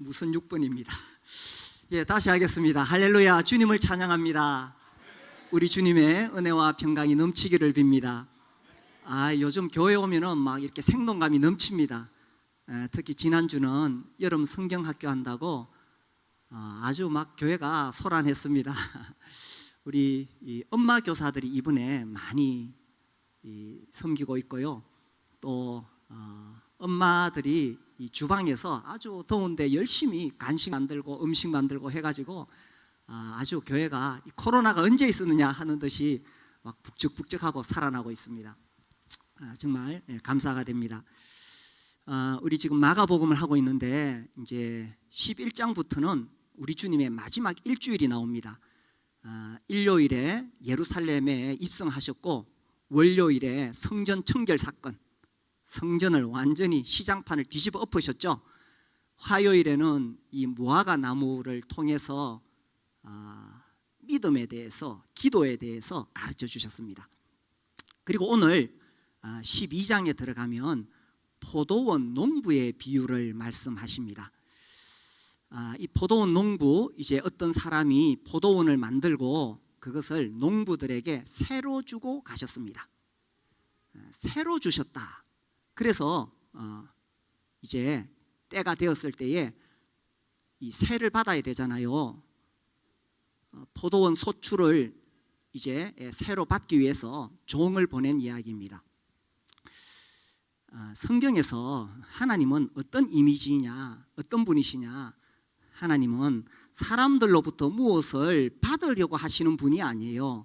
무슨 6번입니다. 예, 다시 하겠습니다. 할렐루야. 주님을 찬양합니다. 우리 주님의 은혜와 평강이 넘치기를 빕니다. 요즘 교회 오면은 막 이렇게 생동감이 넘칩니다. 특히 지난주는 여름 성경학교 한다고 아주 막 교회가 소란했습니다. 우리 이 엄마 교사들이 이번에 많이 섬기고 있고요. 또 엄마들이 이 주방에서 아주 더운데 열심히 간식 만들고 음식 만들고 해가지고 아주 교회가 코로나가 언제 있었느냐 하는 듯이 막 북적북적하고 살아나고 있습니다. 정말 감사가 됩니다. 우리 지금 마가복음을 하고 있는데 이제 11장부터는 우리 주님의 마지막 일주일이 나옵니다. 일요일에 예루살렘에 입성하셨고, 월요일에 성전 청결 사건, 성전을 완전히 시장판을 뒤집어 엎으셨죠. 화요일에는 이 무화과 나무를 통해서 믿음에 대해서, 기도에 대해서 가르쳐 주셨습니다. 그리고 오늘 12장에 들어가면 포도원 농부의 비유를 말씀하십니다. 이 포도원 농부, 이제 어떤 사람이 포도원을 만들고 그것을 농부들에게 새로 주고 가셨습니다. 새로 주셨다. 그래서 이제 때가 되었을 때에 이 세를 받아야 되잖아요. 포도원 소출을 이제 새로 받기 위해서 종을 보낸 이야기입니다. 성경에서 하나님은 어떤 이미지냐, 어떤 분이시냐, 하나님은 사람들로부터 무엇을 받으려고 하시는 분이 아니에요.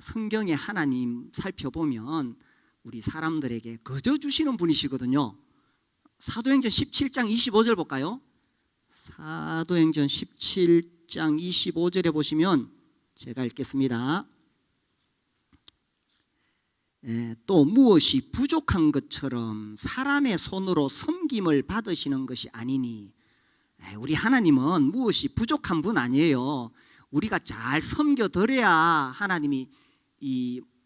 성경의 하나님 살펴보면 우리 사람들에게 거저 주시는 분이시거든요. 사도행전 17장 25절 볼까요? 사도행전 17장 25절에 보시면 제가 읽겠습니다. 또 무엇이 부족한 것처럼 사람의 손으로 섬김을 받으시는 것이 아니니. 우리 하나님은 무엇이 부족한 분 아니에요. 우리가 잘 섬겨드려야 하나님이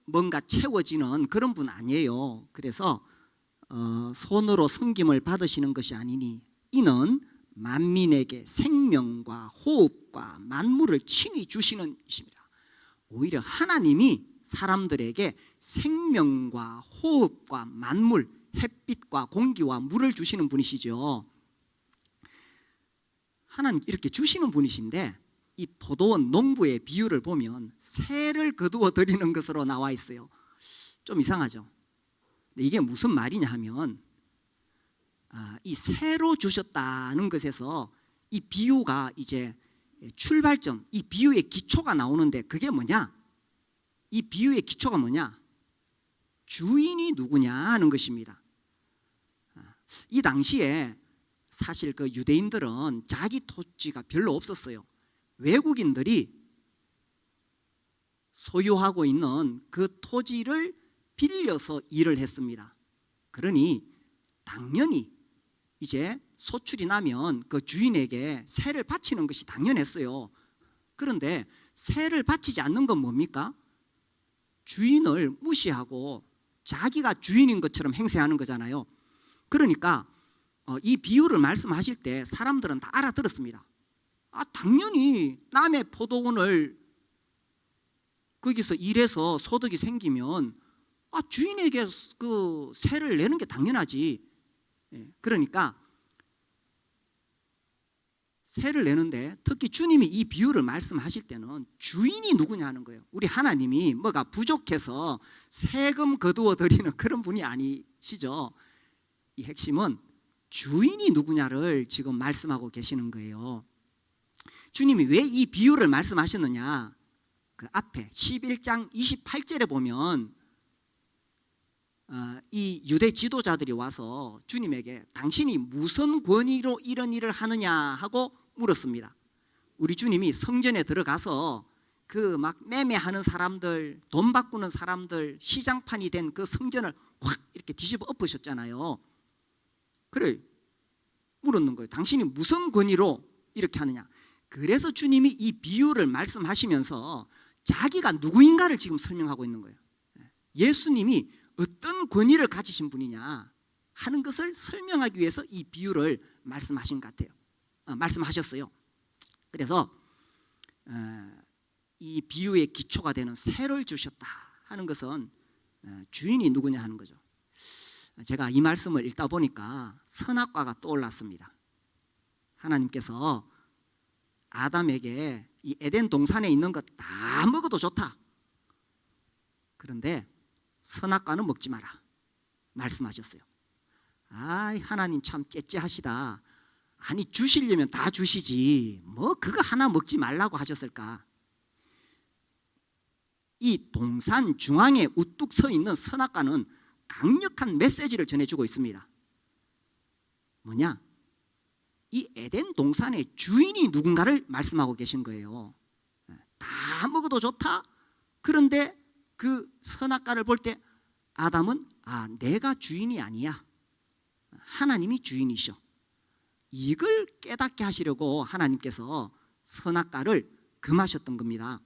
뭔가 채워지는 그런 분 아니에요. 그래서 손으로 섬김을 받으시는 것이 아니니 이는 만민에게 생명과 호흡과 만물을 친히 주시는 이십니다. 오히려 하나님이 사람들에게 생명과 호흡과 만물, 햇빛과 공기와 물을 주시는 분이시죠. 하나님 이렇게 주시는 분이신데, 이 포도원 농부의 비유를 보면 새를 거두어 드리는 것으로 나와 있어요. 좀 이상하죠. 근데 이게 무슨 말이냐 하면 이 새로 주셨다는 것에서 이 비유가 이제 출발점, 이 비유의 기초가 나오는데, 그게 뭐냐? 이 비유의 기초가 뭐냐? 주인이 누구냐 하는 것입니다. 이 당시에 사실 그 유대인들은 자기 토지가 별로 없었어요. 외국인들이 소유하고 있는 그 토지를 빌려서 일을 했습니다. 그러니 당연히 이제 소출이 나면 그 주인에게 세를 바치는 것이 당연했어요. 그런데 세를 바치지 않는 건 뭡니까? 주인을 무시하고 자기가 주인인 것처럼 행세하는 거잖아요. 그러니까 이 비유를 말씀하실 때 사람들은 다 알아들었습니다. 당연히 남의 포도원을 거기서 일해서 소득이 생기면 주인에게 그 세를 내는 게 당연하지. 그러니까 세를 내는데, 특히 주님이 이 비유를 말씀하실 때는 주인이 누구냐 하는 거예요. 우리 하나님이 뭐가 부족해서 세금 거두어 드리는 그런 분이 아니시죠. 이 핵심은 주인이 누구냐를 지금 말씀하고 계시는 거예요. 주님이 왜 이 비유를 말씀하셨느냐? 그 앞에 11장 28절에 보면 이 유대 지도자들이 와서 주님에게 당신이 무슨 권위로 이런 일을 하느냐 하고 물었습니다. 우리 주님이 성전에 들어가서 그 막 매매하는 사람들, 돈 바꾸는 사람들, 시장판이 된 그 성전을 확 이렇게 뒤집어 엎으셨잖아요. 그래, 물었는 거예요. 당신이 무슨 권위로 이렇게 하느냐? 그래서 주님이 이 비유를 말씀하시면서 자기가 누구인가를 지금 설명하고 있는 거예요. 예수님이 어떤 권위를 가지신 분이냐 하는 것을 설명하기 위해서 이 비유를 말씀하신 것 같아요. 말씀하셨어요. 그래서 이 비유의 기초가 되는 새를 주셨다 하는 것은 주인이 누구냐 하는 거죠. 제가 이 말씀을 읽다 보니까 선악과가 떠올랐습니다. 하나님께서 아담에게 이 에덴 동산에 있는 것 다 먹어도 좋다. 그런데 선악과는 먹지 마라 말씀하셨어요. 하나님 참 째째하시다. 아니 주시려면 다 주시지 뭐 그거 하나 먹지 말라고 하셨을까. 이 동산 중앙에 우뚝 서 있는 선악과는 강력한 메시지를 전해주고 있습니다. 뭐냐? 이 에덴 동산의 주인이 누군가를 말씀하고 계신 거예요. 다 먹어도 좋다. 그런데 그 선악과를 볼 때 아담은 내가 주인이 아니야. 하나님이 주인이셔. 이걸 깨닫게 하시려고 하나님께서 선악과를 금하셨던 겁니다.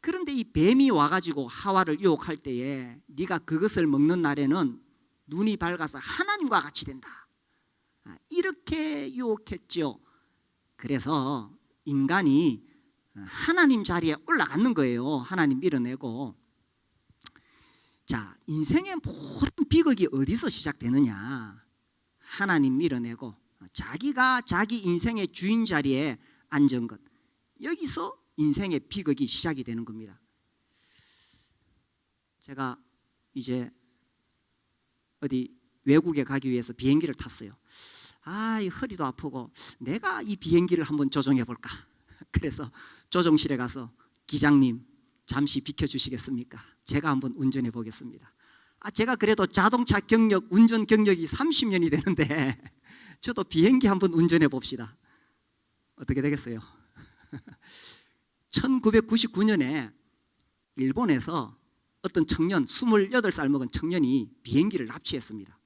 그런데 이 뱀이 와가지고 하와를 유혹할 때에 네가 그것을 먹는 날에는 눈이 밝아서 하나님과 같이 된다. 이렇게 유혹했죠. 그래서 인간이 하나님 자리에 올라가는 거예요. 하나님 밀어내고. 자, 인생의 모든 비극이 어디서 시작되느냐? 하나님 밀어내고 자기가 자기 인생의 주인 자리에 앉은 것, 여기서 인생의 비극이 시작이 되는 겁니다. 제가 이제 어디 외국에 가기 위해서 비행기를 탔어요. 이 허리도 아프고 내가 이 비행기를 한번 조종해 볼까. 그래서 조종실에 가서 기장님 잠시 비켜주시겠습니까? 제가 한번 운전해 보겠습니다. 제가 그래도 자동차 경력, 운전 경력이 30년이 되는데 저도 비행기 한번 운전해 봅시다. 어떻게 되겠어요? 1999년에 일본에서 어떤 청년, 28살 먹은 청년이 비행기를 납치했습니다.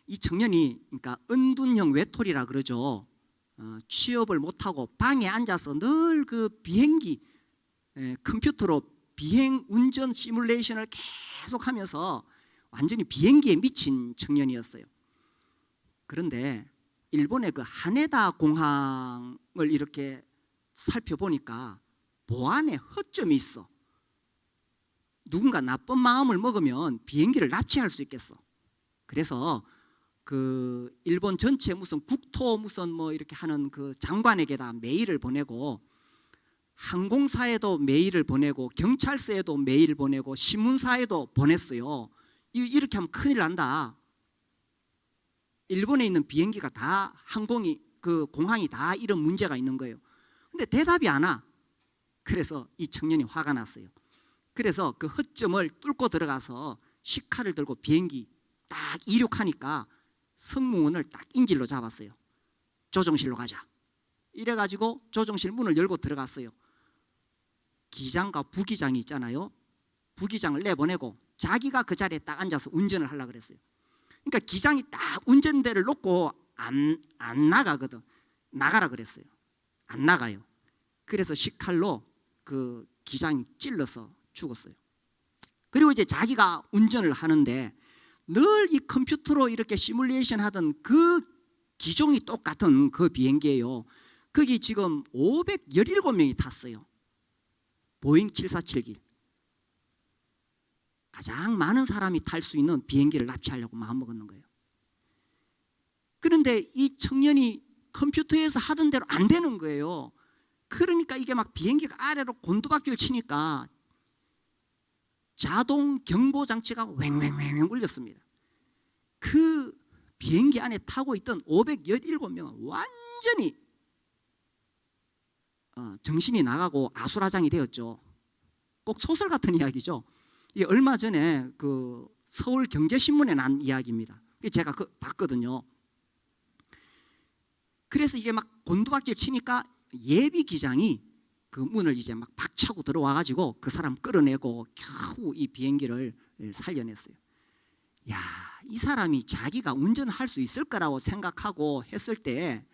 이 청년이 그러니까 은둔형 외톨이라 그러죠. 취업을 못하고 방에 앉아서 늘 그 비행기 컴퓨터로 비행 운전 시뮬레이션을 계속하면서 완전히 비행기에 미친 청년이었어요. 그런데 일본의 그 하네다 공항을 이렇게 살펴보니까 보안에 허점이 있어. 누군가 나쁜 마음을 먹으면 비행기를 납치할 수 있겠어. 그래서 그 일본 전체 무슨 국토 무슨 뭐 이렇게 하는 그 장관에게다 메일을 보내고 항공사에도 메일을 보내고 경찰서에도 메일 보내고 신문사에도 보냈어요. 이렇게 하면 큰일 난다. 일본에 있는 비행기가 다 항공이 그 공항이 다 이런 문제가 있는 거예요. 근데 대답이 안 와. 그래서 이 청년이 화가 났어요. 그래서 그 허점을 뚫고 들어가서 시카를 들고 비행기 딱 이륙하니까 승무원을 딱 인질로 잡았어요. 조종실로 가자. 이래가지고 조종실 문을 열고 들어갔어요. 기장과 부기장이 있잖아요. 부기장을 내보내고 자기가 그 자리에 딱 앉아서 운전을 하려고 그랬어요. 그러니까 기장이 딱 운전대를 놓고 안 나가거든. 나가라 그랬어요. 안 나가요. 그래서 식칼로 그 기장이 찔러서 죽었어요. 그리고 이제 자기가 운전을 하는데 늘 이 컴퓨터로 이렇게 시뮬레이션 하던 그 기종이 똑같은 그 비행기예요. 거기 지금 517명이 탔어요. 보잉 747기. 가장 많은 사람이 탈 수 있는 비행기를 납치하려고 마음먹었는 거예요. 그런데 이 청년이 컴퓨터에서 하던 대로 안 되는 거예요. 그러니까 이게 막 비행기가 아래로 곤두박질 치니까 자동 경보 장치가 왱왱왱 울렸습니다. 그 비행기 안에 타고 있던 517명은 완전히 정신이 나가고 아수라장이 되었죠. 꼭 소설 같은 이야기죠. 이게 얼마 전에 그 서울경제신문에 난 이야기입니다. 제가 봤거든요. 그래서 이게 막 곤두박질 치니까 예비 기장이 그 문을 이제 막 박차고 들어와 가지고 그 사람 끌어내고 겨우 이 비행기를 살려냈어요. 야, 이 사람이 자기가 운전할 수 있을 거라고 생각하고 했을 때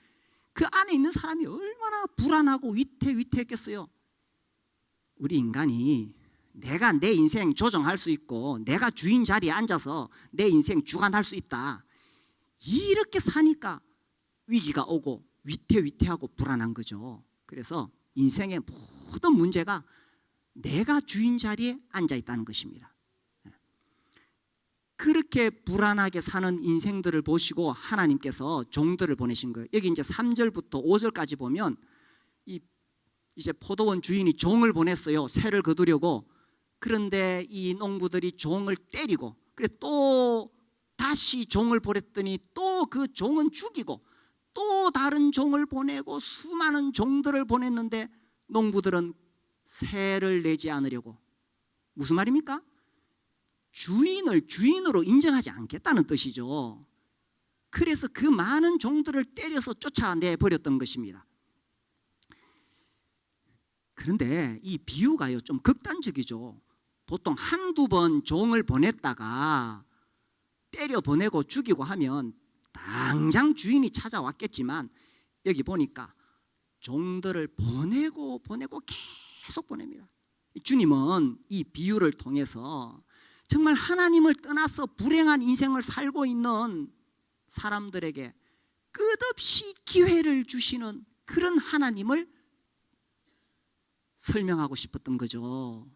그 안에 있는 사람이 얼마나 불안하고 위태했겠어요. 우리 인간이 내가 내 인생 조정할 수 있고 내가 주인 자리에 앉아서 내 인생 주관할 수 있다. 이렇게 사니까 위기가 오고 위태위태하고 불안한 거죠. 그래서 인생의 모든 문제가 내가 주인 자리에 앉아 있다는 것입니다. 그렇게 불안하게 사는 인생들을 보시고 하나님께서 종들을 보내신 거예요. 여기 이제 3절부터 5절까지 보면 이제 포도원 주인이 종을 보냈어요. 새를 거두려고. 그런데 이 농부들이 종을 때리고, 그래 또 다시 종을 보냈더니 또 그 종은 죽이고, 또 다른 종을 보내고 수많은 종들을 보냈는데 농부들은 새를 내지 않으려고. 무슨 말입니까? 주인을 주인으로 인정하지 않겠다는 뜻이죠. 그래서 그 많은 종들을 때려서 쫓아내 버렸던 것입니다. 그런데 이 비유가요 좀 극단적이죠. 보통 한두 번 종을 보냈다가 때려 보내고 죽이고 하면 당장 주인이 찾아왔겠지만, 여기 보니까 종들을 보내고 계속 보냅니다. 주님은 이 비유를 통해서 정말 하나님을 떠나서 불행한 인생을 살고 있는 사람들에게 끝없이 기회를 주시는 그런 하나님을 설명하고 싶었던 거죠.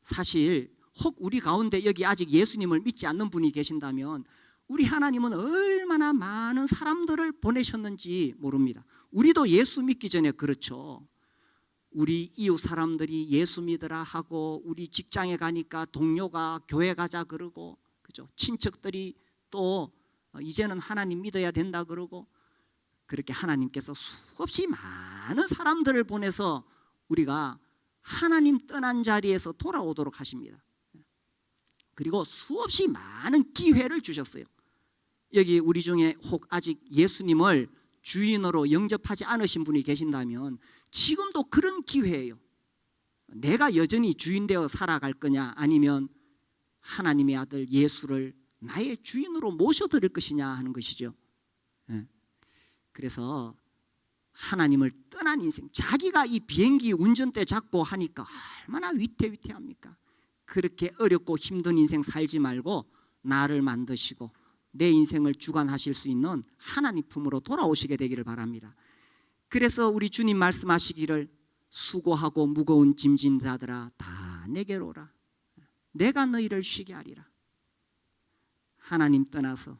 사실 혹 우리 가운데 여기 아직 예수님을 믿지 않는 분이 계신다면 우리 하나님은 얼마나 많은 사람들을 보내셨는지 모릅니다. 우리도 예수 믿기 전에 그렇죠. 우리 이웃 사람들이 예수 믿으라 하고, 우리 직장에 가니까 동료가 교회 가자 그러고, 그죠? 친척들이 또 이제는 하나님 믿어야 된다 그러고, 그렇게 하나님께서 수없이 많은 사람들을 보내서 우리가 하나님 떠난 자리에서 돌아오도록 하십니다. 그리고 수없이 많은 기회를 주셨어요. 여기 우리 중에 혹 아직 예수님을 주인으로 영접하지 않으신 분이 계신다면 지금도 그런 기회예요. 내가 여전히 주인 되어 살아갈 거냐, 아니면 하나님의 아들 예수를 나의 주인으로 모셔드릴 것이냐 하는 것이죠. 그래서 하나님을 떠난 인생, 자기가 이 비행기 운전대 잡고 하니까 얼마나 위태위태합니까? 그렇게 어렵고 힘든 인생 살지 말고 나를 만드시고 내 인생을 주관하실 수 있는 하나님 품으로 돌아오시게 되기를 바랍니다. 그래서 우리 주님 말씀하시기를 수고하고 무거운 짐진 자들아 다 내게로 오라. 내가 너희를 쉬게 하리라. 하나님 떠나서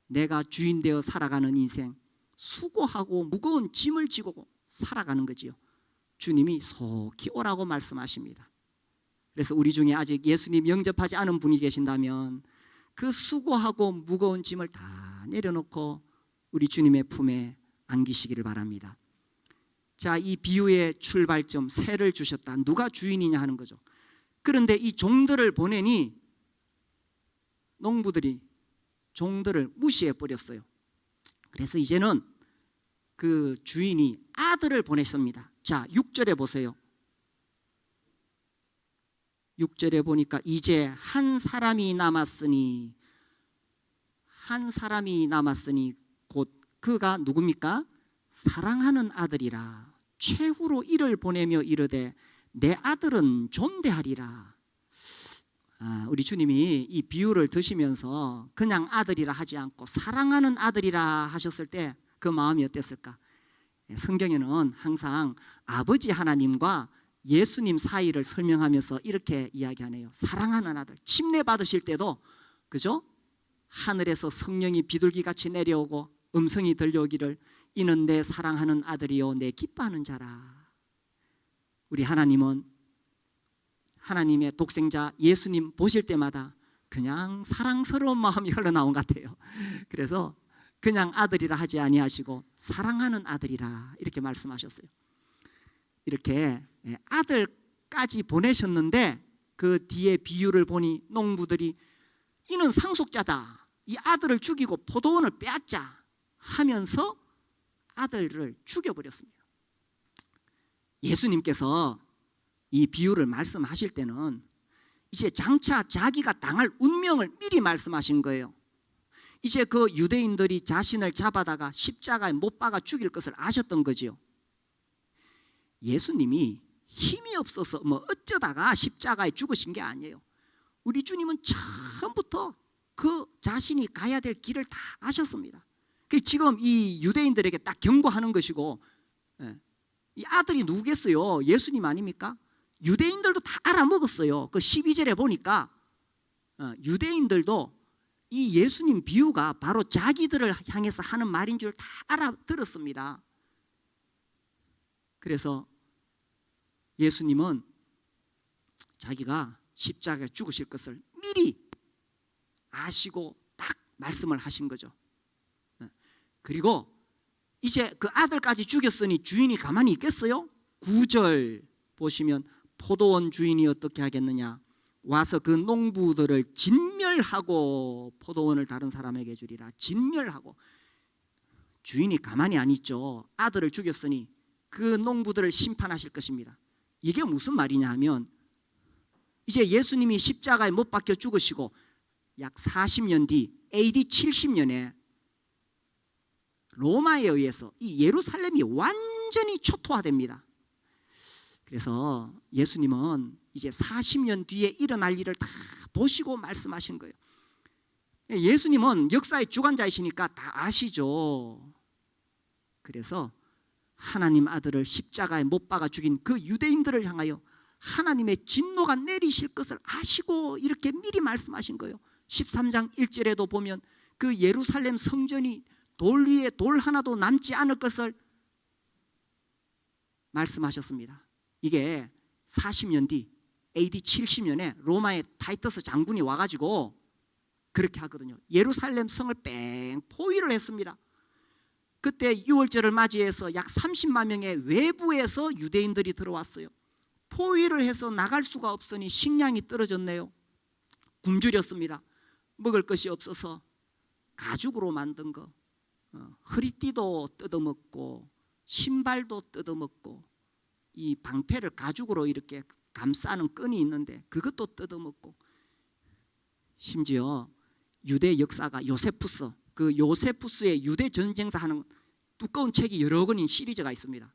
내가 주인 되어 살아가는 인생, 수고하고 무거운 짐을 지고 살아가는 거지요. 주님이 속히 오라고 말씀하십니다. 그래서 우리 중에 아직 예수님 영접하지 않은 분이 계신다면 그 수고하고 무거운 짐을 다 내려놓고 우리 주님의 품에 안기시기를 바랍니다. 자, 이 비유의 출발점, 새를 주셨다. 누가 주인이냐 하는 거죠. 그런데 이 종들을 보내니 농부들이 종들을 무시해 버렸어요. 그래서 이제는 그 주인이 아들을 보냈습니다. 자, 6절에 보세요. 6절에 보니까 이제 한 사람이 남았으니 곧 그가 누굽니까? 사랑하는 아들이라. 최후로 이를 보내며 이르되 내 아들은 존대하리라. 우리 주님이 이 비유를 드시면서 그냥 아들이라 하지 않고 사랑하는 아들이라 하셨을 때 그 마음이 어땠을까? 성경에는 항상 아버지 하나님과 예수님 사이를 설명하면서 이렇게 이야기하네요. 사랑하는 아들. 침례 받으실 때도, 그죠? 하늘에서 성령이 비둘기같이 내려오고 음성이 들려오기를 이는 내 사랑하는 아들이요 내 기뻐하는 자라. 우리 하나님은 하나님의 독생자 예수님 보실 때마다 그냥 사랑스러운 마음이 흘러나온 것 같아요. 그래서 그냥 아들이라 하지 아니하시고 사랑하는 아들이라 이렇게 말씀하셨어요. 이렇게 아들까지 보내셨는데 그 뒤에 비유를 보니 농부들이 이는 상속자다, 이 아들을 죽이고 포도원을 빼앗자 하면서 아들을 죽여버렸습니다. 예수님께서 이 비유를 말씀하실 때는 이제 장차 자기가 당할 운명을 미리 말씀하신 거예요. 이제 그 유대인들이 자신을 잡아다가 십자가에 못 박아 죽일 것을 아셨던 거지요. 예수님이 힘이 없어서 어쩌다가 십자가에 죽으신 게 아니에요. 우리 주님은 처음부터 그 자신이 가야 될 길을 다 아셨습니다. 지금 이 유대인들에게 딱 경고하는 것이고, 이 아들이 누구겠어요? 예수님 아닙니까? 유대인들도 다 알아먹었어요. 그 12절에 보니까 유대인들도 이 예수님 비유가 바로 자기들을 향해서 하는 말인 줄 다 알아들었습니다. 그래서 예수님은 자기가 십자가에 죽으실 것을 미리 아시고 딱 말씀을 하신 거죠. 그리고 이제 그 아들까지 죽였으니 주인이 가만히 있겠어요? 9절 보시면 포도원 주인이 어떻게 하겠느냐? 와서 그 농부들을 진멸하고 포도원을 다른 사람에게 주리라. 진멸하고. 주인이 가만히 안 있죠. 아들을 죽였으니 그 농부들을 심판하실 것입니다. 이게 무슨 말이냐 하면, 이제 예수님이 십자가에 못 박혀 죽으시고 약 40년 뒤 AD 70년에 로마에 의해서 이 예루살렘이 완전히 초토화됩니다. 그래서 예수님은 이제 40년 뒤에 일어날 일을 다 보시고 말씀하신 거예요. 예수님은 역사의 주관자이시니까 다 아시죠. 그래서 하나님 아들을 십자가에 못 박아 죽인 그 유대인들을 향하여 하나님의 진노가 내리실 것을 아시고 이렇게 미리 말씀하신 거예요. 13장 1절에도 보면 그 예루살렘 성전이 돌 위에 돌 하나도 남지 않을 것을 말씀하셨습니다. 이게 40년 뒤 AD 70년에 로마의 타이터스 장군이 와가지고 그렇게 하거든요. 예루살렘 성을 뺑 포위를 했습니다. 그때 6월절을 맞이해서 약 30만 명의 외부에서 유대인들이 들어왔어요. 포위를 해서 나갈 수가 없으니 식량이 떨어졌네요. 굶주렸습니다. 먹을 것이 없어서 가죽으로 만든 거, 허리띠도 뜯어먹고 신발도 뜯어먹고, 이 방패를 가죽으로 이렇게 감싸는 끈이 있는데 그것도 뜯어먹고, 심지어 유대 역사가 요세푸스, 그 요세푸스의 유대 전쟁사 하는 두꺼운 책이 여러 권인 시리즈가 있습니다.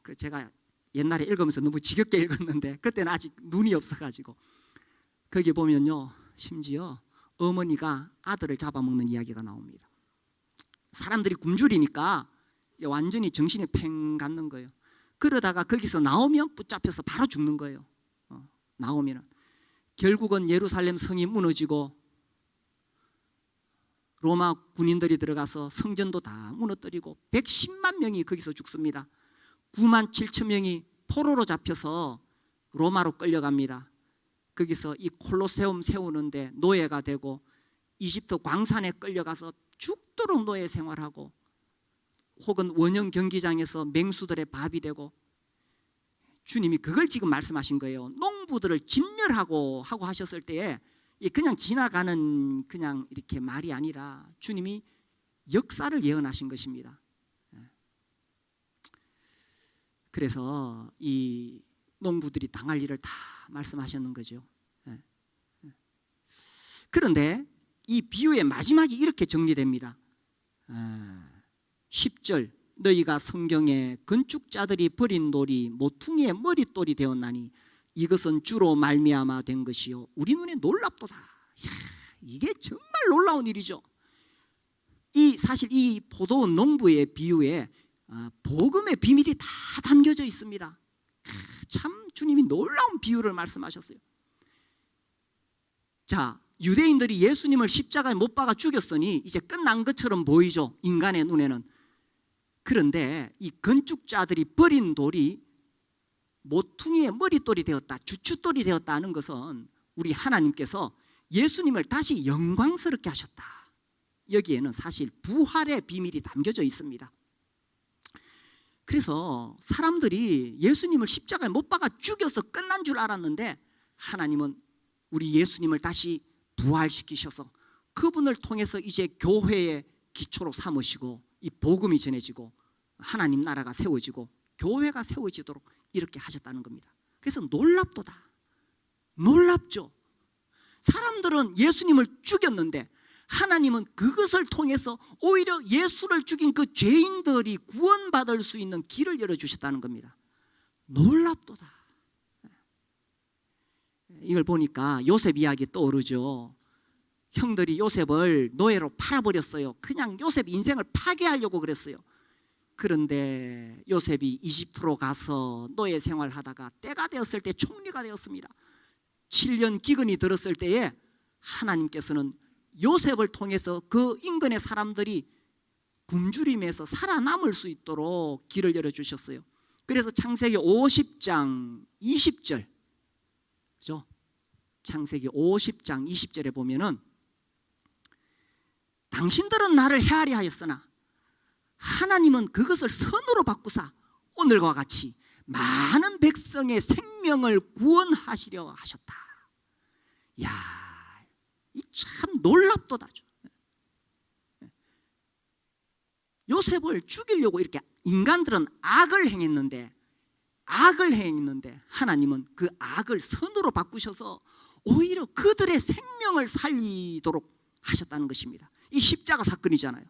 그 제가 옛날에 읽으면서 너무 지겹게 읽었는데 그때는 아직 눈이 없어가지고, 거기 보면요, 심지어 어머니가 아들을 잡아먹는 이야기가 나옵니다. 사람들이 굶주리니까 완전히 정신이 팽 갔는 거예요. 그러다가 거기서 나오면 붙잡혀서 바로 죽는 거예요. 나오면은 결국은 예루살렘 성이 무너지고 로마 군인들이 들어가서 성전도 다 무너뜨리고 110만 명이 거기서 죽습니다. 9만 7천 명이 포로로 잡혀서 로마로 끌려갑니다. 거기서 이 콜로세움 세우는데 노예가 되고, 이집트 광산에 끌려가서 죽도록 노예 생활하고, 혹은 원형 경기장에서 맹수들의 밥이 되고, 주님이 그걸 지금 말씀하신 거예요. 농부들을 진멸하고 하고 하셨을 때에 그냥 지나가는 그냥 이렇게 말이 아니라 주님이 역사를 예언하신 것입니다. 그래서 이 농부들이 당할 일을 다 말씀하셨는 거죠. 그런데 이 비유의 마지막이 이렇게 정리됩니다. 10절, 너희가 성경에 건축자들이 버린 돌이 모퉁이의 머릿돌이 되었나니 이것은 주로 말미암아 된 것이요 우리 눈에 놀랍도다. 이야, 이게 정말 놀라운 일이죠. 사실 이 포도원 농부의 비유에 복음의 비밀이 다 담겨져 있습니다. 참 주님이 놀라운 비유를 말씀하셨어요. 자, 유대인들이 예수님을 십자가에 못 박아 죽였으니 이제 끝난 것처럼 보이죠, 인간의 눈에는. 그런데 이 건축자들이 버린 돌이 모퉁이의 머릿돌이 되었다, 주춧돌이 되었다 하는 것은 우리 하나님께서 예수님을 다시 영광스럽게 하셨다. 여기에는 사실 부활의 비밀이 담겨져 있습니다. 그래서 사람들이 예수님을 십자가에 못 박아 죽여서 끝난 줄 알았는데, 하나님은 우리 예수님을 다시 부활시키셔서 그분을 통해서 이제 교회의 기초로 삼으시고, 이 복음이 전해지고 하나님 나라가 세워지고 교회가 세워지도록 이렇게 하셨다는 겁니다. 그래서 놀랍도다. 놀랍죠. 사람들은 예수님을 죽였는데 하나님은 그것을 통해서 오히려 예수를 죽인 그 죄인들이 구원받을 수 있는 길을 열어주셨다는 겁니다. 놀랍도다. 이걸 보니까 요셉 이야기 떠오르죠. 형들이 요셉을 노예로 팔아버렸어요. 그냥 요셉 인생을 파괴하려고 그랬어요. 그런데 요셉이 이집트로 가서 노예 생활하다가 때가 되었을 때 총리가 되었습니다. 7년 기근이 들었을 때에 하나님께서는 요셉을 통해서 그 인근의 사람들이 굶주림에서 살아남을 수 있도록 길을 열어주셨어요. 그래서 창세기 50장 20절, 그죠? 창세기 50장 20절에 보면은 당신들은 나를 헤아려 하였으나 하나님은 그것을 선으로 바꾸사 오늘과 같이 많은 백성의 생명을 구원하시려 하셨다. 야, 이 참 놀랍도다죠. 요셉을 죽이려고 이렇게 인간들은 악을 행했는데 하나님은 그 악을 선으로 바꾸셔서 오히려 그들의 생명을 살리도록 하셨다는 것입니다. 이 십자가 사건이잖아요.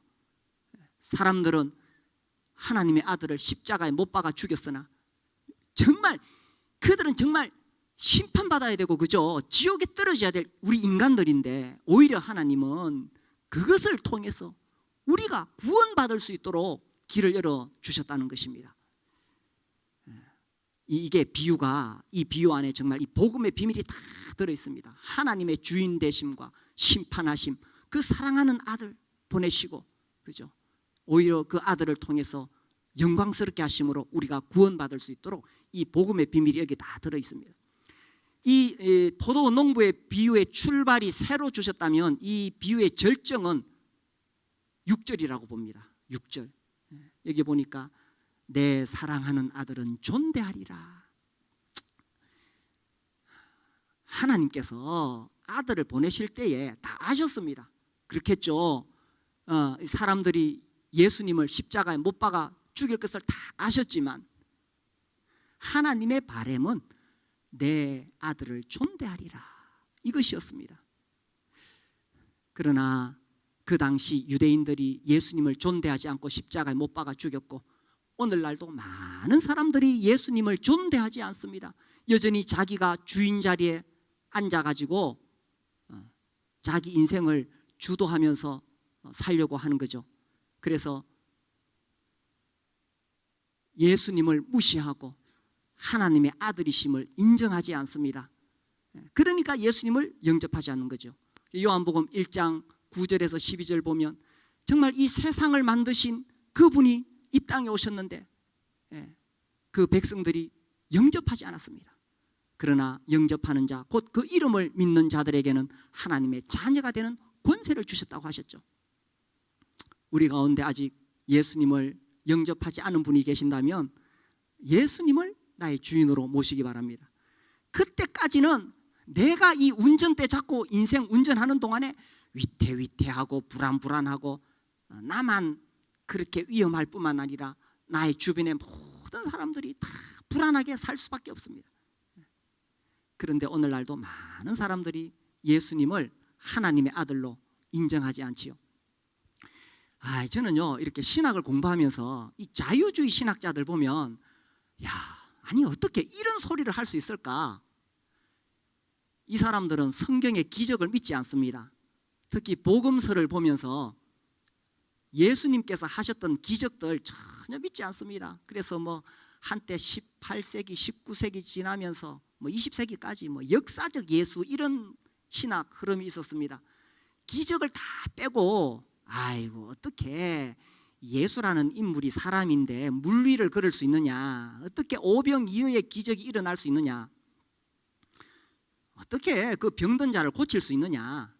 사람들은 하나님의 아들을 십자가에 못 박아 죽였으나 정말 그들은 정말 심판받아야 되고, 그죠? 지옥에 떨어져야 될 우리 인간들인데 오히려 하나님은 그것을 통해서 우리가 구원받을 수 있도록 길을 열어주셨다는 것입니다. 이게 비유가, 이 비유 안에 정말 이 복음의 비밀이 다 들어있습니다. 하나님의 주인 되심과 심판하심, 그 사랑하는 아들 보내시고, 그죠? 오히려 그 아들을 통해서 영광스럽게 하심으로 우리가 구원받을 수 있도록 이 복음의 비밀이 여기 다 들어있습니다. 이 포도 농부의 비유의 출발이 새로 주셨다면 이 비유의 절정은 6절이라고 봅니다. 6절. 여기 보니까 내 사랑하는 아들은 존대하리라. 하나님께서 아들을 보내실 때에 다 아셨습니다. 그렇겠죠. 사람들이 예수님을 십자가에 못 박아 죽일 것을 다 아셨지만 하나님의 바람은 내 아들을 존대하리라, 이것이었습니다. 그러나 그 당시 유대인들이 예수님을 존대하지 않고 십자가에 못 박아 죽였고, 오늘날도 많은 사람들이 예수님을 존대하지 않습니다. 여전히 자기가 주인 자리에 앉아가지고 자기 인생을 주도하면서 살려고 하는 거죠. 그래서 예수님을 무시하고 하나님의 아들이심을 인정하지 않습니다. 그러니까 예수님을 영접하지 않는 거죠. 요한복음 1장 9절에서 12절 보면 정말 이 세상을 만드신 그분이 이 땅에 오셨는데 그 백성들이 영접하지 않았습니다. 그러나 영접하는 자, 곧 그 이름을 믿는 자들에게는 하나님의 자녀가 되는 권세를 주셨다고 하셨죠. 우리 가운데 아직 예수님을 영접하지 않은 분이 계신다면 예수님을 나의 주인으로 모시기 바랍니다. 그때까지는 내가 이 운전대 잡고 인생 운전하는 동안에 위태위태하고 불안불안하고 나만 그렇게 위험할 뿐만 아니라 나의 주변의 모든 사람들이 다 불안하게 살 수밖에 없습니다. 그런데 오늘날도 많은 사람들이 예수님을 하나님의 아들로 인정하지 않지요. 저는요, 이렇게 신학을 공부하면서 이 자유주의 신학자들 보면 아니 어떻게 이런 소리를 할 수 있을까? 이 사람들은 성경의 기적을 믿지 않습니다. 특히 복음서를 보면서 예수님께서 하셨던 기적들 전혀 믿지 않습니다. 그래서 한때 18세기, 19세기 지나면서 20세기까지 역사적 예수, 이런 신학 흐름이 있었습니다. 기적을 다 빼고 아이고 어떻게 예수라는 인물이 사람인데 물리를 걸을 수 있느냐, 어떻게 오병이어의 기적이 일어날 수 있느냐, 어떻게 그 병든 자를 고칠 수 있느냐,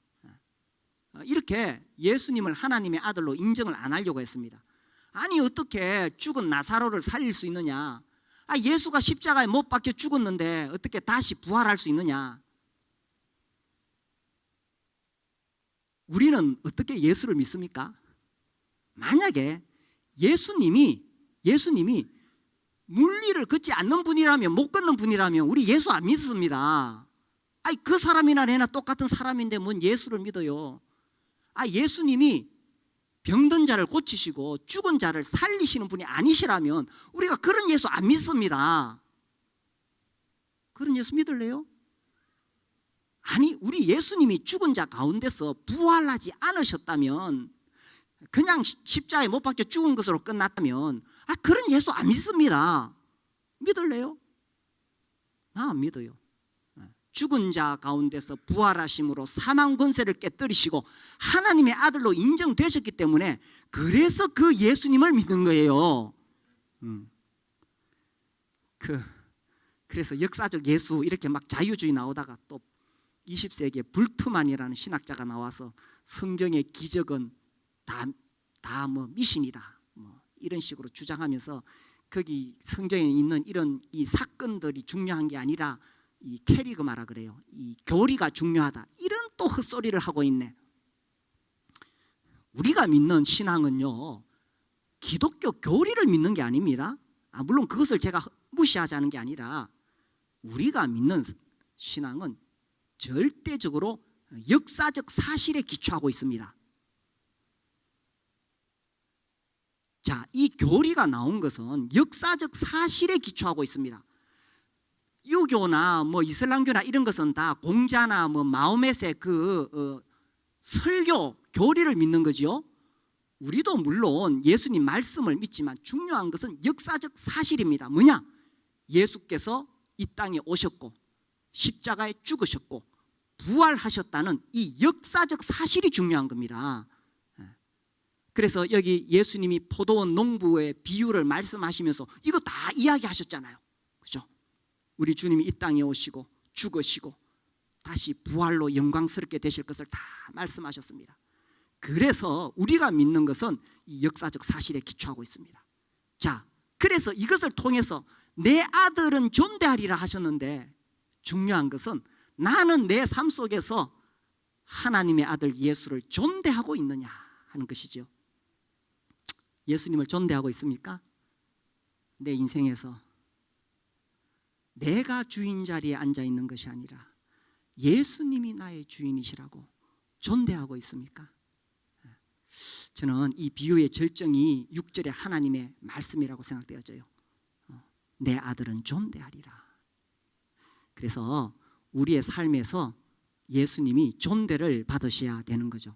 이렇게 예수님을 하나님의 아들로 인정을 안 하려고 했습니다. 아니 어떻게 죽은 나사로를 살릴 수 있느냐, 예수가 십자가에 못 박혀 죽었는데 어떻게 다시 부활할 수 있느냐. 우리는 어떻게 예수를 믿습니까? 만약에 예수님이 물리를 걷지 않는 분이라면, 못 걷는 분이라면 우리 예수 안 믿습니다. 그 사람이나 내나 똑같은 사람인데 뭔 예수를 믿어요. 예수님이 병든 자를 고치시고 죽은 자를 살리시는 분이 아니시라면 우리가 그런 예수 안 믿습니다. 그런 예수 믿을래요? 아니, 우리 예수님이 죽은 자 가운데서 부활하지 않으셨다면, 그냥 십자가에 못 박혀 죽은 것으로 끝났다면, 그런 예수 안 믿습니다. 믿을래요? 나 안 믿어요. 죽은 자 가운데서 부활하심으로 사망 권세를 깨뜨리시고 하나님의 아들로 인정되셨기 때문에, 그래서 그 예수님을 믿는 거예요. 그래서 역사적 예수 이렇게 막 자유주의 나오다가 또 20세기에 불트만이라는 신학자가 나와서 성경의 기적은 다 뭐 미신이다, 뭐 이런 식으로 주장하면서, 거기 성경에 있는 이런 이 사건들이 중요한 게 아니라 이 캐리그마라 그래요. 이 교리가 중요하다, 이런 또 헛소리를 하고 있네. 우리가 믿는 신앙은요, 기독교 교리를 믿는 게 아닙니다. 물론 그것을 제가 무시하자는 게 아니라, 우리가 믿는 신앙은 절대적으로 역사적 사실에 기초하고 있습니다. 자, 이 교리가 나온 것은 역사적 사실에 기초하고 있습니다. 유교나 뭐 이슬람교나 이런 것은 다 공자나 뭐 마호멧의 설교 교리를 믿는 거지요. 우리도 물론 예수님 말씀을 믿지만 중요한 것은 역사적 사실입니다. 뭐냐? 예수께서 이 땅에 오셨고 십자가에 죽으셨고 부활하셨다는 이 역사적 사실이 중요한 겁니다. 그래서 여기 예수님이 포도원 농부의 비유를 말씀하시면서 이거 다 이야기하셨잖아요. 그죠? 우리 주님이 이 땅에 오시고 죽으시고 다시 부활로 영광스럽게 되실 것을 다 말씀하셨습니다. 그래서 우리가 믿는 것은 이 역사적 사실에 기초하고 있습니다. 자, 그래서 이것을 통해서 내 아들은 존대하리라 하셨는데, 중요한 것은 나는 내 삶 속에서 하나님의 아들 예수를 존대하고 있느냐 하는 것이죠. 예수님을 존대하고 있습니까? 내 인생에서 내가 주인 자리에 앉아 있는 것이 아니라 예수님이 나의 주인이시라고 존대하고 있습니까? 저는 이 비유의 절정이 6절의 하나님의 말씀이라고 생각되어져요. 내 아들은 존대하리라. 그래서 우리의 삶에서 예수님이 존대를 받으셔야 되는 거죠.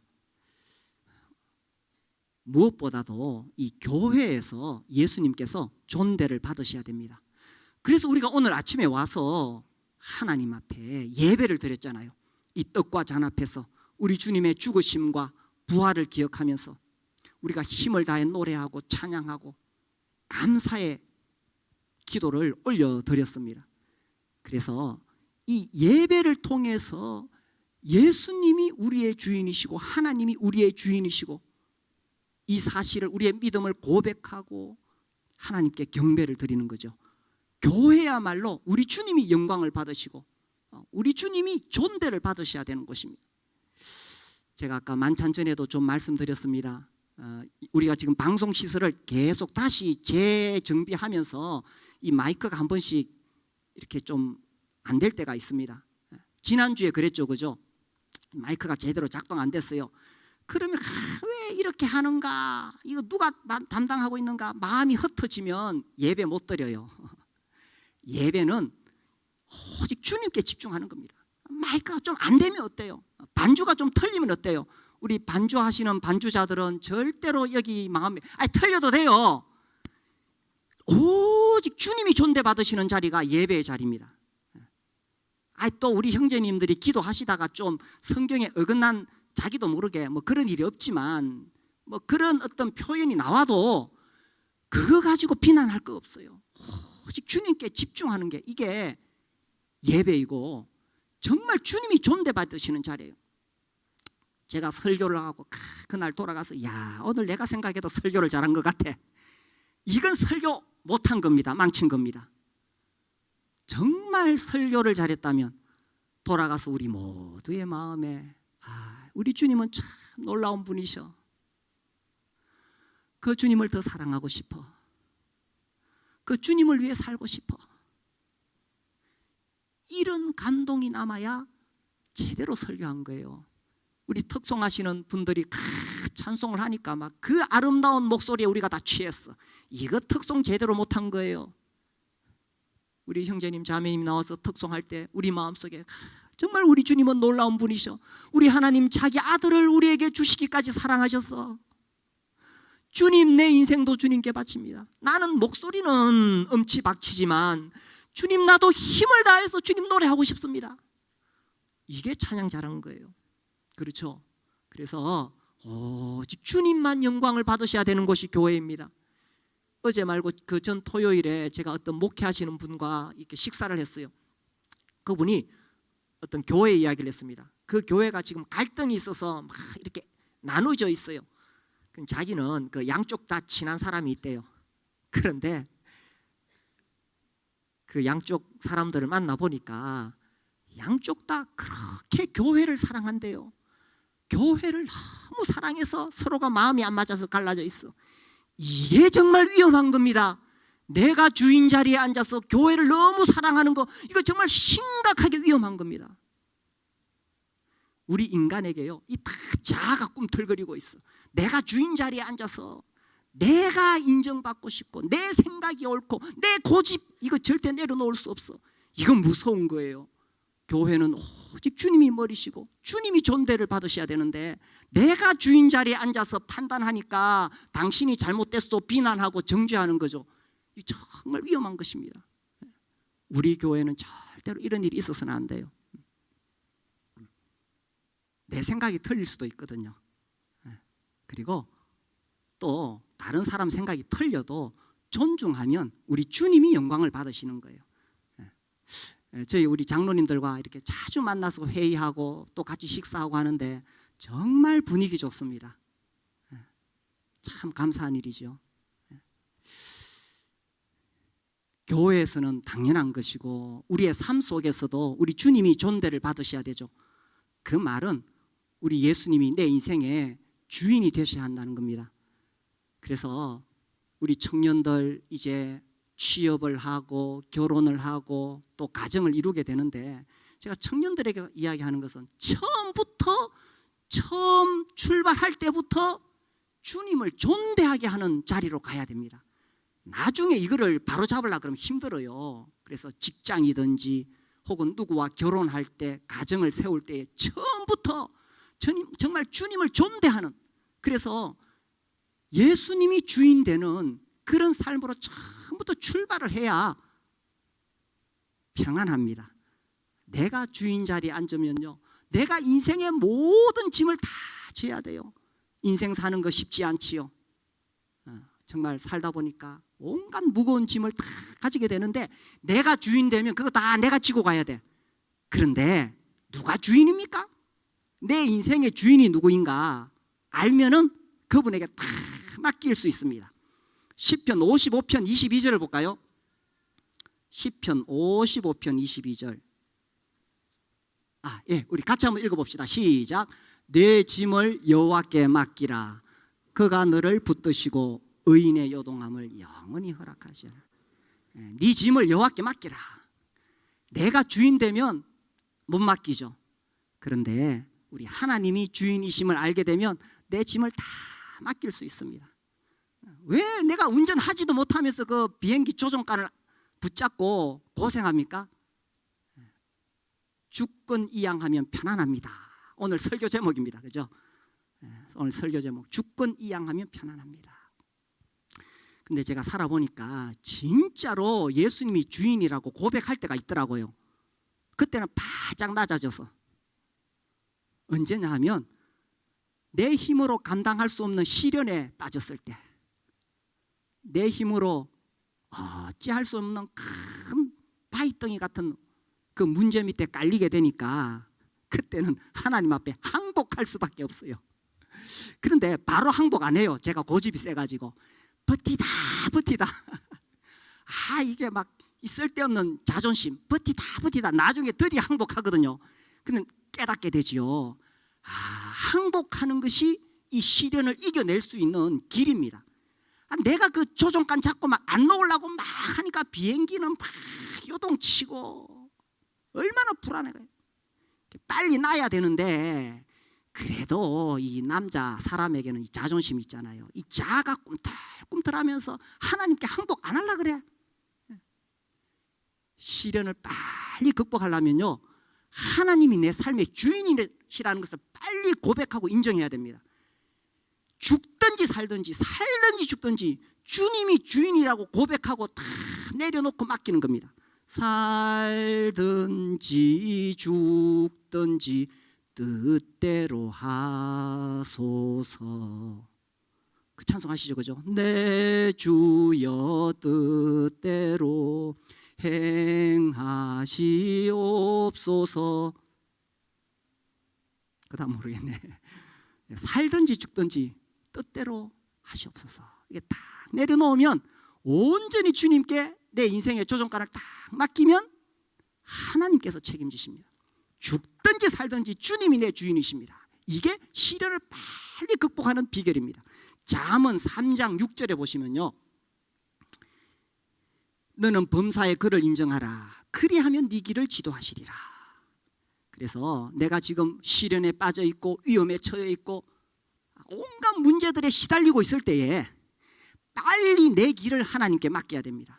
무엇보다도 이 교회에서 예수님께서 존대를 받으셔야 됩니다. 그래서 우리가 오늘 아침에 와서 하나님 앞에 예배를 드렸잖아요. 이 떡과 잔 앞에서 우리 주님의 죽으심과 부활을 기억하면서 우리가 힘을 다해 노래하고 찬양하고 감사의 기도를 올려드렸습니다. 그래서 이 예배를 통해서 예수님이 우리의 주인이시고 하나님이 우리의 주인이시고 이 사실을, 우리의 믿음을 고백하고 하나님께 경배를 드리는 거죠. 교회야말로 우리 주님이 영광을 받으시고 우리 주님이 존대를 받으셔야 되는 곳입니다. 제가 아까 만찬 전에도 좀 말씀드렸습니다. 우리가 지금 방송 시설을 계속 다시 재정비하면서 이 마이크가 한 번씩 이렇게 좀 안 될 때가 있습니다. 지난주에 그랬죠, 그죠? 마이크가 제대로 작동 안 됐어요. 그러면 왜 이렇게 하는가, 이거 누가 담당하고 있는가, 마음이 흩어지면 예배 못 드려요. 예배는 오직 주님께 집중하는 겁니다. 마이크가 좀 안 되면 어때요? 반주가 좀 틀리면 어때요? 우리 반주하시는 반주자들은 절대로 여기 마음에 틀려도 돼요. 오직 주님이 존대받으시는 자리가 예배의 자리입니다. 또 우리 형제님들이 기도하시다가 좀 성경에 어긋난, 자기도 모르게 뭐 그런 일이 없지만 뭐 그런 어떤 표현이 나와도 그거 가지고 비난할 거 없어요. 오직 주님께 집중하는 게 이게 예배이고 정말 주님이 존대받으시는 자리예요. 제가 설교를 하고 그날 돌아가서 오늘 내가 생각해도 설교를 잘한 것 같아. 이건 설교 못한 겁니다. 망친 겁니다. 정말 설교를 잘했다면 돌아가서 우리 모두의 마음에 우리 주님은 참 놀라운 분이셔. 그 주님을 더 사랑하고 싶어. 그 주님을 위해 살고 싶어. 이런 감동이 남아야 제대로 설교한 거예요. 우리 특송하시는 분들이 찬송을 하니까 막 그 아름다운 목소리에 우리가 다 취했어. 이거 특송 제대로 못한 거예요. 우리 형제님 자매님 나와서 특송할 때 우리 마음속에 정말 우리 주님은 놀라운 분이셔. 우리 하나님 자기 아들을 우리에게 주시기까지 사랑하셨어. 주님, 내 인생도 주님께 바칩니다. 나는 목소리는 엄치박치지만 주님, 나도 힘을 다해서 주님 노래하고 싶습니다. 이게 찬양 잘하는 거예요. 그렇죠? 그래서 오직 주님만 영광을 받으셔야 되는 곳이 교회입니다. 어제 말고 그 전 토요일에 제가 어떤 목회하시는 분과 이렇게 식사를 했어요. 그분이 어떤 교회 이야기를 했습니다. 그 교회가 지금 갈등이 있어서 막 이렇게 나눠져 있어요. 자기는 그 양쪽 다 친한 사람이 있대요. 그런데 그 양쪽 사람들을 만나보니까 양쪽 다 그렇게 교회를 사랑한대요. 교회를 너무 사랑해서 서로가 마음이 안 맞아서 갈라져 있어. 이게 정말 위험한 겁니다. 내가 주인 자리에 앉아서 교회를 너무 사랑하는 거, 이거 정말 심각하게 위험한 겁니다. 우리 인간에게요, 이 다 자아가 꿈틀거리고 있어. 내가 주인 자리에 앉아서 내가 인정받고 싶고 내 생각이 옳고 내 고집, 이거 절대 내려놓을 수 없어. 이건 무서운 거예요. 교회는 오직 주님이 머리시고 주님이 존대를 받으셔야 되는데, 내가 주인 자리에 앉아서 판단하니까 당신이 잘못됐어 비난하고 정죄하는 거죠. 이 정말 위험한 것입니다. 우리 교회는 절대로 이런 일이 있어서는 안 돼요. 내 생각이 틀릴 수도 있거든요. 그리고 또 다른 사람 생각이 틀려도 존중하면 우리 주님이 영광을 받으시는 거예요. 저희 우리 장로님들과 이렇게 자주 만나서 회의하고 또 같이 식사하고 하는데 정말 분위기 좋습니다. 참 감사한 일이죠. 교회에서는 당연한 것이고 우리의 삶 속에서도 우리 주님이 존대를 받으셔야 되죠. 그 말은 우리 예수님이 내 인생의 주인이 되셔야 한다는 겁니다. 그래서 우리 청년들 이제 취업을 하고 결혼을 하고 또 가정을 이루게 되는데, 제가 청년들에게 이야기하는 것은 처음 출발할 때부터 주님을 존대하게 하는 자리로 가야 됩니다. 나중에 이거를 바로잡으려고 그러면 힘들어요. 그래서 직장이든지 혹은 누구와 결혼할 때, 가정을 세울 때 처음부터 정말 주님을 존대하는, 그래서 예수님이 주인 되는 그런 삶으로 처음부터 출발을 해야 평안합니다. 내가 주인 자리에 앉으면요, 내가 인생의 모든 짐을 다 져야 돼요. 인생 사는 거 쉽지 않지요. 정말 살다 보니까 온갖 무거운 짐을 다 가지게 되는데, 내가 주인 되면 그거 다 내가 지고 가야 돼. 그런데 누가 주인입니까? 내 인생의 주인이 누구인가 알면은 그분에게 다 맡길 수 있습니다. 시편 55편 22절을 볼까요? 시편 55편 22절. 우리 같이 한번 읽어봅시다. 시작. 내 짐을 여호와께 맡기라. 그가 너를 붙드시고 의인의 요동함을 영원히 허락하시라. 네 짐을 여호와께 맡기라. 내가 주인 되면 못 맡기죠. 그런데 우리 하나님이 주인이심을 알게 되면 내 짐을 다 맡길 수 있습니다. 왜 내가 운전하지도 못하면서 그 비행기 조종관을 붙잡고 고생합니까? 주권 이양하면 편안합니다. 오늘 설교 제목입니다. 그죠? 오늘 설교 제목, 주권 이양하면 편안합니다. 근데 제가 살아보니까 진짜로 예수님이 주인이라고 고백할 때가 있더라고요. 그때는 바짝 낮아져서. 언제냐 하면 내 힘으로 감당할 수 없는 시련에 빠졌을 때, 내 힘으로 어찌할 수 없는 큰 바위덩이 같은 그 문제 밑에 깔리게 되니까 그때는 하나님 앞에 항복할 수밖에 없어요. 그런데 바로 항복 안 해요. 제가 고집이 세가지고 버티다 이게 막 쓸데없는 자존심, 버티다 나중에 드디어 항복하거든요. 근데 깨닫게 되지요. 항복하는 것이 이 시련을 이겨낼 수 있는 길입니다. 내가 그 조종관 잡고 막 안 놓으려고 막 하니까 비행기는 막 요동치고 얼마나 불안해요. 빨리 놔야 되는데, 그래도 이 남자 사람에게는 이 자존심 있잖아요. 이 자아가 꿈틀꿈틀하면서 하나님께 항복 안 하려고 그래. 시련을 빨리 극복하려면요, 하나님이 내 삶의 주인이시라는 것을 빨리 고백하고 인정해야 됩니다. 죽든지 살든지 죽든지 주님이 주인이라고 고백하고 다 내려놓고 맡기는 겁니다. 살든지 죽든지 뜻대로 하소서. 그 찬송하시죠, 그죠? 내 주여 뜻대로 행하시옵소서. 그 다음 모르겠네. 살든지 죽든지 뜻대로 하시옵소서. 이게 딱 내려놓으면 온전히 주님께 내 인생의 조종관을 딱 맡기면 하나님께서 책임지십니다. 죽든지 살든지 주님이 내 주인이십니다. 이게 시련을 빨리 극복하는 비결입니다. 잠언 3장 6절에 보시면요, 너는 범사의 그를 인정하라. 그리하면 네 길을 지도하시리라. 그래서 내가 지금 시련에 빠져 있고 위험에 처해 있고 온갖 문제들에 시달리고 있을 때에 빨리 내 길을 하나님께 맡겨야 됩니다.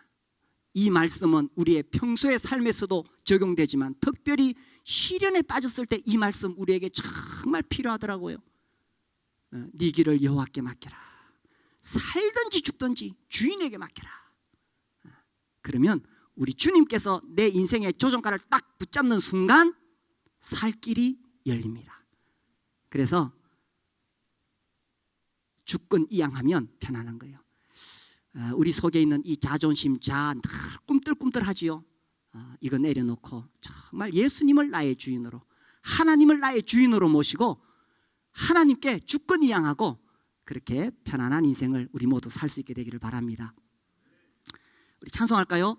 이 말씀은 우리의 평소의 삶에서도 적용되지만 특별히 시련에 빠졌을 때 이 말씀 우리에게 정말 필요하더라고요. 네 길을 여호와께 맡겨라. 살든지 죽든지 주인에게 맡겨라. 그러면 우리 주님께서 내 인생의 조종관을 딱 붙잡는 순간 살 길이 열립니다. 그래서 주권이양하면 편안한 거예요. 우리 속에 있는 이 자존심, 늘 꿈틀꿈틀하지요. 이거 내려놓고 정말 예수님을 나의 주인으로, 하나님을 나의 주인으로 모시고 하나님께 주권이양하고 그렇게 편안한 인생을 우리 모두 살 수 있게 되기를 바랍니다. 우리 찬송할까요?